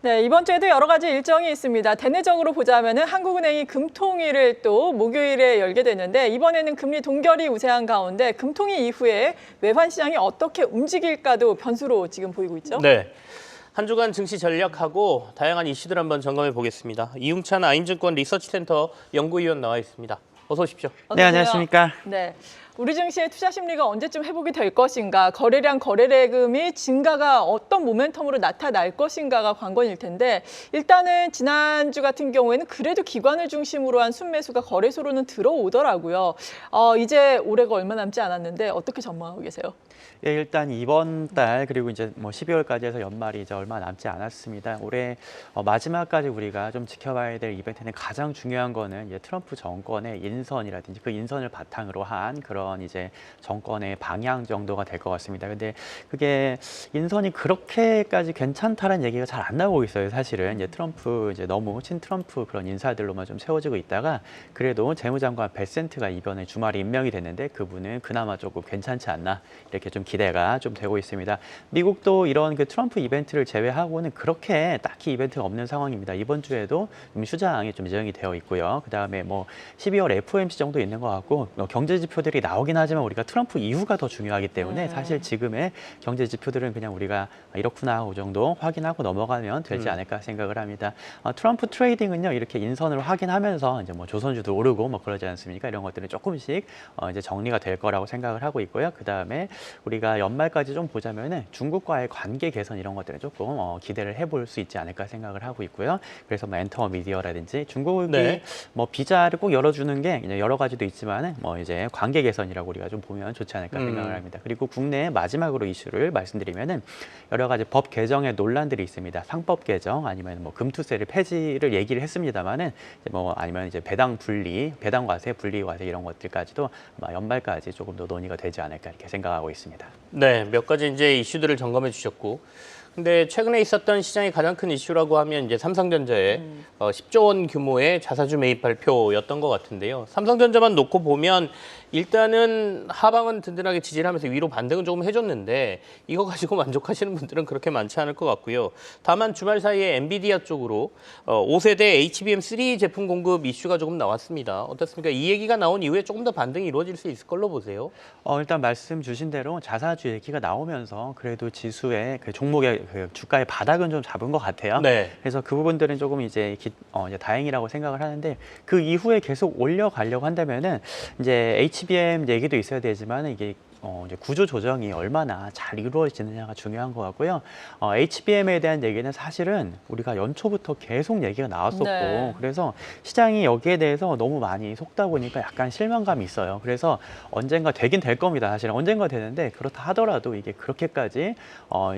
네, 이번 주에도 여러 가지 일정이 있습니다. 대내적으로 보자면은 한국은행이 금통위를 또 목요일에 열게 되는데 이번에는 금리 동결이 우세한 가운데 금통위 이후에 외환 시장이 어떻게 움직일까도 변수로 지금 보이고 있죠. 네. 한 주간 증시 전략하고 다양한 이슈들 한번 점검해 보겠습니다. 이웅찬 아임증권 리서치센터 연구위원 나와 있습니다. 어서 오십시오. 어서 네, 오세요. 안녕하십니까. 네. 우리 증시의 투자 심리가 언제쯤 회복이 될 것인가, 거래량, 거래대금이 증가가 어떤 모멘텀으로 나타날 것인가가 관건일 텐데 일단은 지난주 같은 경우에는 그래도 기관을 중심으로 한 순매수가 거래소로는 들어오더라고요. 이제 올해가 얼마 남지 않았는데 어떻게 전망하고 계세요? 예, 일단 이번 달 그리고 이제 뭐 12월까지 해서 연말이 이제 얼마 남지 않았습니다. 올해 마지막까지 우리가 좀 지켜봐야 될 이벤트는 가장 중요한 거는 이제 트럼프 정권의 인선이라든지 그 인선을 바탕으로 한 그런 이제 정권의 방향 정도가 될 것 같습니다. 근데 그게 인선이 그렇게까지 괜찮다라는 얘기가 잘 안 나오고 있어요. 사실은 이제 트럼프 이제 너무 친트럼프 그런 인사들로만 좀 세워지고 있다가 그래도 재무장관 베센트가 이번에 주말에 임명이 됐는데 그분은 그나마 조금 괜찮지 않나 이렇게 좀 기대가 좀 되고 있습니다. 미국도 이런 그 트럼프 이벤트를 제외하고는 그렇게 딱히 이벤트가 없는 상황입니다. 이번 주에도 좀 휴장이 좀 예정이 되어 있고요. 그다음에 뭐 12월 FOMC 정도 있는 것 같고 경제 지표들이 나오긴 하지만 우리가 트럼프 이후가 더 중요하기 때문에 사실 지금의 경제 지표들은 그냥 우리가 이렇구나 하고 정도 확인하고 넘어가면 되지 않을까 생각을 합니다. 트럼프 트레이딩은요 이렇게 인선을 확인하면서 이제 뭐 조선주도 오르고 뭐 그러지 않습니까? 이런 것들은 조금씩 이제 정리가 될 거라고 생각을 하고 있고요. 그다음에 우리가 연말까지 좀 보자면은 중국과의 관계 개선 이런 것들을 조금 기대를 해볼 수 있지 않을까 생각을 하고 있고요. 그래서 뭐 엔터 미디어라든지 중국이 네. 뭐 비자를 꼭 열어주는 게 이제 여러 가지도 있지만은 뭐 이제 관계 개선이라고 우리가 좀 보면 좋지 않을까 생각을 합니다. 그리고 국내 마지막으로 이슈를 말씀드리면은 여러 가지 법 개정의 논란들이 있습니다. 상법 개정 아니면 뭐 금투세를 폐지를 얘기를 했습니다만은 뭐 아니면 이제 배당 분리, 배당 과세, 분리 과세 이런 것들까지도 아마 연말까지 조금 더 논의가 되지 않을까 이렇게 생각하고 있습니다. 네, 몇 가지 이제 이슈들을 점검해 주셨고. 근데 최근에 있었던 시장의 가장 큰 이슈라고 하면 이제 삼성전자의 10조 원 규모의 자사주 매입 발표였던 것 같은데요. 삼성전자만 놓고 보면 일단은 하방은 든든하게 지지를 하면서 위로 반등은 조금 해줬는데 이거 가지고 만족하시는 분들은 그렇게 많지 않을 것 같고요. 다만 주말 사이에 엔비디아 쪽으로 5세대 HBM3 제품 공급 이슈가 조금 나왔습니다. 어떻습니까? 이 얘기가 나온 이후에 조금 더 반등이 이루어질 수 있을 걸로 보세요. 일단 말씀 주신 대로 자사주 얘기가 나오면서 그래도 지수의 그 종목의 그 주가의 바닥은 좀 잡은 것 같아요. 네. 그래서 그 부분들은 조금 이제 다행이라고 생각을 하는데 그 이후에 계속 올려가려고 한다면은 이제 HBM 얘기도 있어야 되지만 이게 이제 구조 조정이 얼마나 잘 이루어지느냐가 중요한 것 같고요. HBM에 대한 얘기는 사실은 우리가 연초부터 계속 얘기가 나왔었고 네. 그래서 시장이 여기에 대해서 너무 많이 속다 보니까 약간 실망감이 있어요. 그래서 언젠가 되긴 될 겁니다. 사실은 언젠가 되는데 그렇다 하더라도 이게 그렇게까지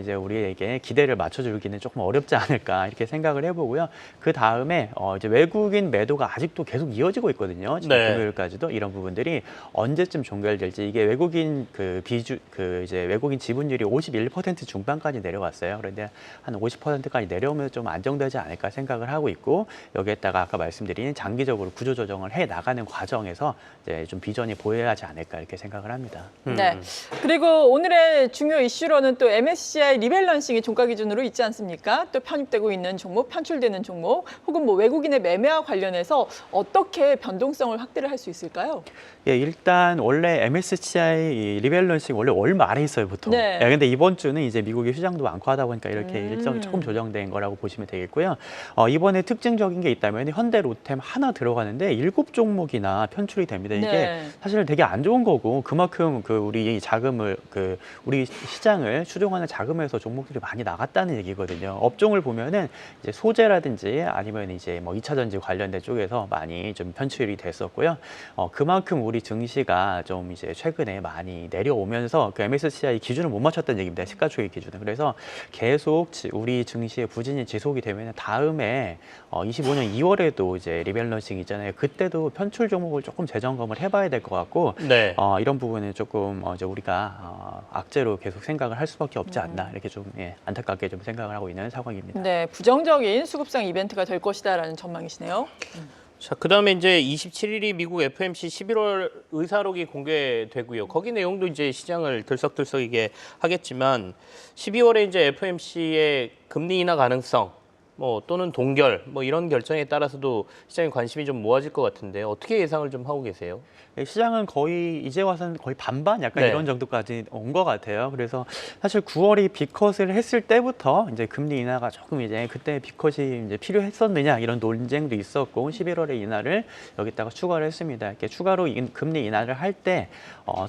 이제 우리에게 기대를 맞춰주기는 조금 어렵지 않을까 이렇게 생각을 해보고요. 그 다음에 이제 외국인 매도가 아직도 계속 이어지고 있거든요. 지금 네. 금요일까지도 이런 부분들이 언제쯤 종결될지 이게 외국인 이제 외국인 지분율이 51% 중반까지 내려왔어요. 그런데 한 50%까지 내려오면 좀 안정되지 않을까 생각을 하고 있고 여기에다가 아까 말씀드린 장기적으로 구조 조정을 해 나가는 과정에서 이제 좀 비전이 보여야 하지 않을까 이렇게 생각을 합니다. 네. 그리고 오늘의 중요 이슈로는 또 MSCI 리밸런싱이 종가 기준으로 있지 않습니까? 또 편입되고 있는 종목, 편출되는 종목, 혹은 뭐 외국인의 매매와 관련해서 어떻게 변동성을 확대를 할 수 있을까요? 예, 일단 원래 MSCI 리밸런싱 원래 월 말에 있어요, 보통. 네. 예, 근데 이번 주는 이제 미국이 휴장도 많고 하다 보니까 이렇게 일정이 조금 조정된 거라고 보시면 되겠고요. 이번에 특징적인 게 있다면 현대 로템 하나 들어가는데 7종목이나 편출이 됩니다. 이게 네. 사실 되게 안 좋은 거고 그만큼 우리 자금을 우리 시장을 추종하는 자금에서 종목들이 많이 나갔다는 얘기거든요. 업종을 보면은 이제 소재라든지 아니면 이제 뭐 2차 전지 관련된 쪽에서 많이 좀 편출이 됐었고요. 그만큼 우리 증시가 좀 이제 최근에 많이 내려오면서 그 MSCI 기준을 못 맞췄다는 얘기입니다. 시가총액 기준을. 그래서 계속 우리 증시의 부진이 지속이 되면 다음에 25년 2월에도 이제 리밸런싱 있잖아요. 그때도 편출 종목을 조금 재점검을 해봐야 될 것 같고 네. 이런 부분은 조금 이제 우리가 악재로 계속 생각을 할 수밖에 없지 않나 이렇게 좀 안타깝게 좀 생각을 하고 있는 상황입니다. 네, 부정적인 수급성 이벤트가 될 것이다라는 전망이시네요. 자, 그다음에 이제 27일이 미국 FOMC 11월 의사록이 공개되고요. 거기 내용도 이제 시장을 들썩들썩이게 하겠지만 12월에 이제 FOMC의 금리 인하 가능성 뭐 또는 동결 뭐 이런 결정에 따라서도 시장의 관심이 좀 모아질 것 같은데 어떻게 예상을 좀 하고 계세요? 시장은 거의 이제 와서는 거의 반반 약간 네. 이런 정도까지 온 것 같아요. 그래서 사실 9월이 빅컷을 했을 때부터 이제 금리 인하가 조금 이제 그때 빅컷이 이제 필요했었느냐 이런 논쟁도 있었고 11월에 인하를 여기다가 추가를 했습니다. 이렇게 추가로 금리 인하를 할 때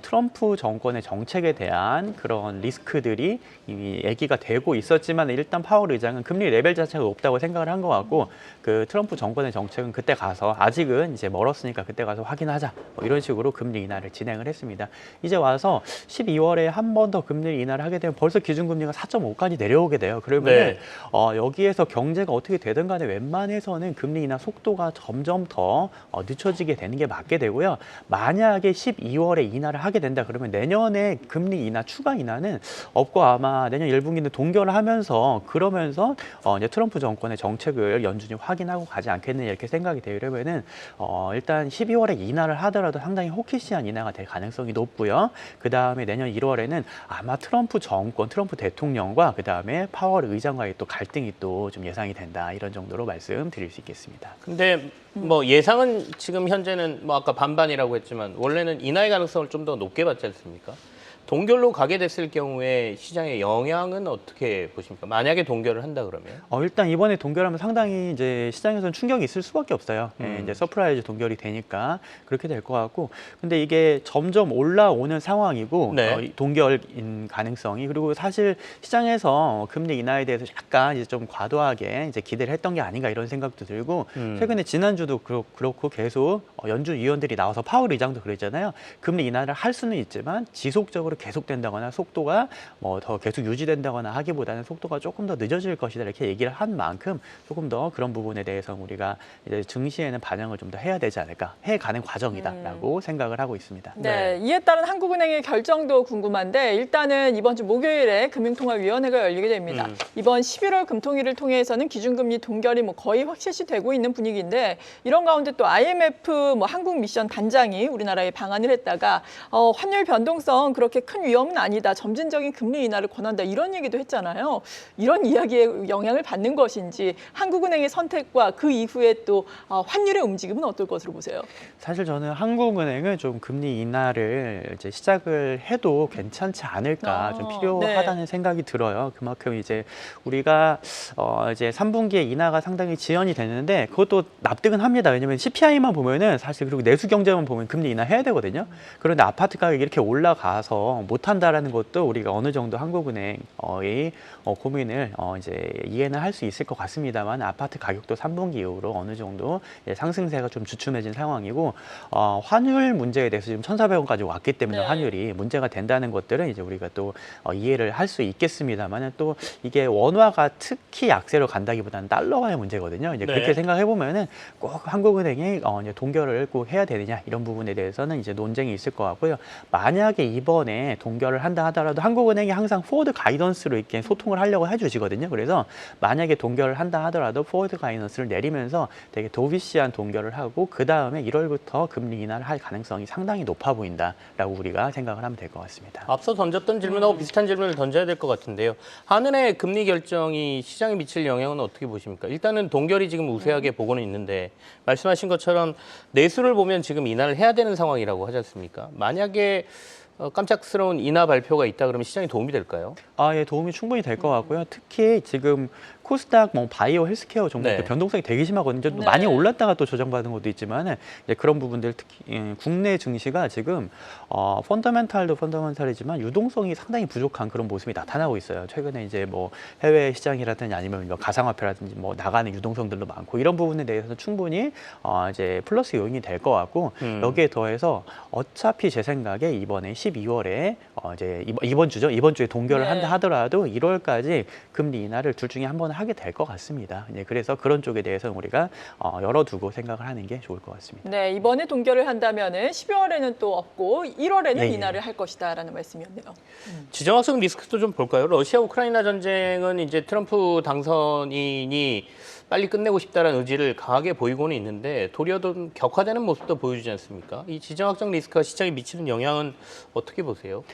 트럼프 정권의 정책에 대한 그런 리스크들이 이미 얘기가 되고 있었지만 일단 파월 의장은 금리 레벨 자체가 높다고 생각을 한 것 같고 그 트럼프 정권의 정책은 그때 가서 아직은 이제 멀었으니까 그때 가서 확인하자 뭐 이런 식으로 금리 인하를 진행을 했습니다. 이제 와서 12월에 한 번 더 금리 인하를 하게 되면 벌써 기준금리가 4.5까지 내려오게 돼요. 그러면 네. 여기에서 경제가 어떻게 되든 간에 웬만해서는 금리 인하 속도가 점점 더 늦춰지게 되는 게 맞게 되고요. 만약에 12월에 인하를 하게 된다 그러면 내년에 금리 인하 추가 인하는 없고 아마 내년 1분기는 동결을 하면서 그러면서 이제 트럼프 정권의 정책을 연준이 확인하고 가지 않겠느냐 이렇게 생각이 돼요. 이러면은 일단 12월에 인하를 하더라도 상당히 호키시한 인하가 될 가능성이 높고요. 그 다음에 내년 1월에는 아마 트럼프 정권, 트럼프 대통령과 그 다음에 파월 의장과의 또 갈등이 또 좀 예상이 된다 이런 정도로 말씀드릴 수 있겠습니다. 근데 뭐 예상은 지금 현재는 뭐 아까 반반이라고 했지만 원래는 인하의 가능성을 좀 더 높게 받지 않습니까? 동결로 가게 됐을 경우에 시장의 영향은 어떻게 보십니까? 만약에 동결을 한다 그러면? 일단 이번에 동결하면 상당히 이제 시장에서는 충격이 있을 수밖에 없어요. 이제 서프라이즈 동결이 되니까 그렇게 될 것 같고, 근데 이게 점점 올라오는 상황이고 네. 이 동결인 가능성이 그리고 사실 시장에서 금리 인하에 대해서 약간 이제 좀 과도하게 이제 기대를 했던 게 아닌가 이런 생각도 들고 최근에 지난주도 그렇고 계속 연준 위원들이 나와서 파월 의장도 그랬잖아요. 금리 인하를 할 수는 있지만 지속적으로 계속된다거나 속도가 뭐 더 계속 유지된다거나 하기보다는 속도가 조금 더 늦어질 것이다 이렇게 얘기를 한 만큼 조금 더 그런 부분에 대해서 우리가 이제 증시에는 반영을 좀 더 해야 되지 않을까 해가는 과정이다라고 생각을 하고 있습니다. 네, 이에 따른 한국은행의 결정도 궁금한데 일단은 이번 주 목요일에 금융통화위원회가 열리게 됩니다. 이번 11월 금통위를 통해서는 기준금리 동결이 뭐 거의 확실시되고 있는 분위기인데 이런 가운데 또 IMF 뭐 한국 미션 단장이 우리나라에 방한을 했다가 환율 변동성 그렇게 큰 위험은 아니다. 점진적인 금리 인하를 권한다. 이런 얘기도 했잖아요. 이런 이야기에 영향을 받는 것인지 한국은행의 선택과 그 이후에 또 환율의 움직임은 어떨 것으로 보세요? 사실 저는 한국은행은 좀 금리 인하를 이제 시작을 해도 괜찮지 않을까 좀 필요하다는 생각이 들어요. 그만큼 이제 우리가 이제 3분기에 인하가 상당히 지연이 되는데 그것도 납득은 합니다. 왜냐하면 CPI만 보면은 사실 그리고 내수 경제만 보면 금리 인하 해야 되거든요. 그런데 아파트 가격이 이렇게 올라가서 못한다라는 것도 우리가 어느 정도 한국은행의 고민을 이제 이해는 할 수 있을 것 같습니다만 아파트 가격도 3분기 이후로 어느 정도 상승세가 좀 주춤해진 상황이고 환율 문제에 대해서 지금 1,400원까지 왔기 때문에 환율이 문제가 된다는 것들은 이제 우리가 또 이해를 할 수 있겠습니다만 또 이게 원화가 특히 약세로 간다기보다는 달러화의 문제거든요. 이제 그렇게 생각해 보면은 꼭 한국은행이 이제 동결을 꼭 해야 되느냐 이런 부분에 대해서는 이제 논쟁이 있을 것 같고요. 만약에 이번에 동결을 한다 하더라도 한국은행이 항상 포워드 가이던스로 이렇게 소통을 하려고 해주시거든요. 그래서 만약에 동결을 한다 하더라도 포워드 가이던스를 내리면서 되게 도비시한 동결을 하고 그 다음에 1월부터 금리 인하를 할 가능성이 상당히 높아 보인다라고 우리가 생각을 하면 될 것 같습니다. 앞서 던졌던 질문하고 비슷한 질문을 던져야 될 것 같은데요. 한은의 금리 결정이 시장에 미칠 영향은 어떻게 보십니까? 일단은 동결이 지금 우세하게 보고는 있는데 말씀하신 것처럼 내수를 보면 지금 인하를 해야 되는 상황이라고 하지 않습니까? 만약에 깜짝스러운 인하 발표가 있다 그러면 시장에 도움이 될까요? 예, 도움이 충분히 될 것 같고요. 특히 지금 코스닥, 뭐 바이오, 헬스케어 종목 변동성이 되게 심하거든요. 좀 많이 올랐다가 또 조정받은 것도 있지만 이제 그런 부분들 특히 국내 증시가 지금 펀더멘탈도 펀더멘탈이지만 유동성이 상당히 부족한 그런 모습이 나타나고 있어요. 최근에 이제 뭐 해외 시장이라든지 아니면 뭐 가상화폐라든지 뭐 나가는 유동성들도 많고 이런 부분에 대해서는 충분히 이제 플러스 요인이 될 것 같고 여기에 더해서 어차피 제 생각에 이번에 12월에 이제 이번 주죠. 이번 주에 동결을 한다 하더라도 1월까지 금리 인하를 둘 중에 한 번은 하게 될 것 같습니다. 그래서 그런 쪽에 대해서 우리가 열어두고 생각을 하는 게 좋을 것 같습니다. 네, 이번에 동결을 한다면은 12월에는 또 없고 1월에는 인하를 할 것이다라는 말씀이었네요. 지정학적 리스크도 좀 볼까요? 러시아 우크라이나 전쟁은 이제 트럼프 당선인이 빨리 끝내고 싶다는 의지를 강하게 보이고는 있는데 도리어 좀 격화되는 모습도 보여주지 않습니까? 이 지정학적 리스크가 시장에 미치는 영향은 어떻게 보세요?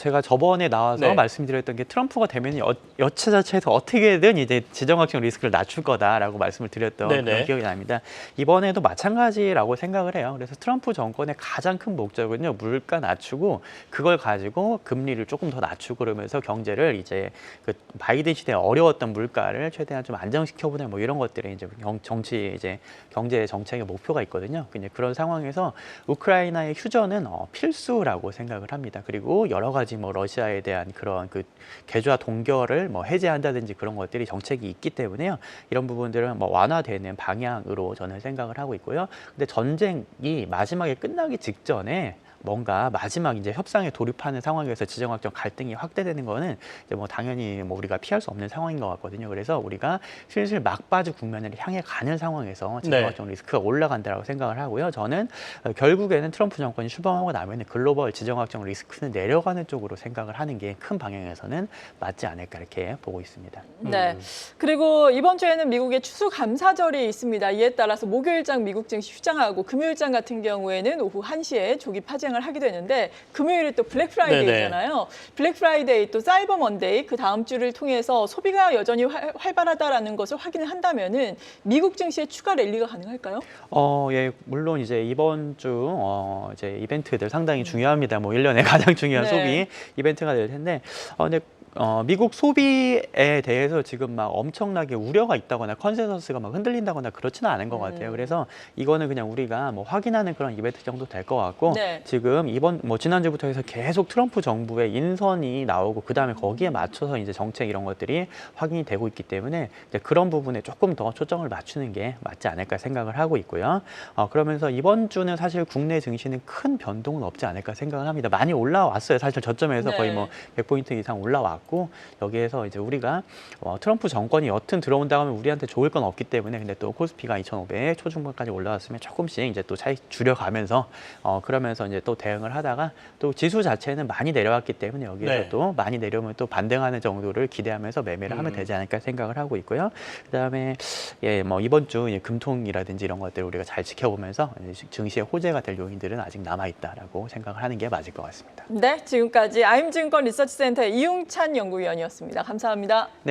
제가 저번에 나와서 말씀드렸던 게 트럼프가 되면 여차저차해서 어떻게든 이제 이제 지정학적 리스크를 낮출 거다라고 말씀을 드렸던 네네. 그런 기억이 납니다. 이번에도 마찬가지라고 생각을 해요. 그래서 트럼프 정권의 가장 큰 목적은요, 물가 낮추고 그걸 가지고 금리를 조금 더 낮추고 그러면서 경제를 이제 그 바이든 시대에 어려웠던 물가를 최대한 좀 안정시켜보는 뭐 이런 것들이 이제 정치 이제 경제 정책의 목표가 있거든요. 이제 그런 상황에서 우크라이나의 휴전은 필수라고 생각을 합니다. 그리고 여러 가지 뭐 러시아에 대한 그런 그 개조와 동결을 뭐 해제한다든지 그런 것들이 정책이 있기 때문에요. 이런 부분들은 뭐 완화되는 방향으로 저는 생각을 하고 있고요. 근데 전쟁이 마지막에 끝나기 직전에 뭔가 마지막 이제 협상에 돌입하는 상황에서 지정학적 갈등이 확대되는 거는 이제 뭐 당연히 뭐 우리가 피할 수 없는 상황인 것 같거든요. 그래서 우리가 슬슬 막바지 국면을 향해 가는 상황에서 지정학적 리스크가 올라간다라고 생각을 하고요. 저는 결국에는 트럼프 정권이 출범하고 나면 글로벌 지정학적 리스크는 내려가는 쪽으로 생각을 하는 게 큰 방향에서는 맞지 않을까 이렇게 보고 있습니다. 네. 그리고 이번 주에는 미국의 추수감사절이 있습니다. 이에 따라서 목요일장 미국 증시 휴장하고 금요일장 같은 경우에는 오후 1시에 조기 파쟁을 하게 되는데 금요일이 또 블랙 프라이데이잖아요. 블랙 프라이데이 또 사이버 먼데이 그 다음 주를 통해서 소비가 여전히 활발하다라는 것을 확인을 한다면은 미국 증시에 추가 랠리가 가능할까요? 예, 물론 이제 이번 주 이제 이벤트들 상당히 중요합니다. 뭐 1년에 가장 중요한 네. 소비 이벤트가 될 텐데 근데 미국 소비에 대해서 지금 막 엄청나게 우려가 있다거나 컨센서스가 막 흔들린다거나 그렇지는 않은 것 같아요. 그래서 이거는 그냥 우리가 뭐 확인하는 그런 이벤트 정도 될 것 같고 네. 지금 이번 뭐 지난주부터 해서 계속 트럼프 정부의 인선이 나오고 그다음에 거기에 맞춰서 이제 정책 이런 것들이 확인이 되고 있기 때문에 이제 그런 부분에 조금 더 초점을 맞추는 게 맞지 않을까 생각을 하고 있고요. 그러면서 이번 주는 사실 국내 증시는 큰 변동은 없지 않을까 생각을 합니다. 많이 올라왔어요. 사실 저점에서 네. 거의 뭐 100포인트 이상 올라왔고 여기에서 이제 우리가 트럼프 정권이 여튼 들어온다고 하면 우리한테 좋을 건 없기 때문에 근데 또 코스피가 2,500 초중반까지 올라왔으면 조금씩 이제 또 차익 줄여가면서 그러면서 이제 또 대응을 하다가 또 지수 자체는 많이 내려왔기 때문에 여기에서 네. 또 많이 내려오면 또 반등하는 정도를 기대하면서 매매를 하면 되지 않을까 생각을 하고 있고요. 그다음에 뭐 이번 주 이제 금통이라든지 이런 것들을 우리가 잘 지켜보면서 증시의 호재가 될 요인들은 아직 남아 있다라고 생각을 하는 게 맞을 것 같습니다. 네, 지금까지 아임증권 리서치센터의 이용찬 연구위원이었습니다. 감사합니다. 네.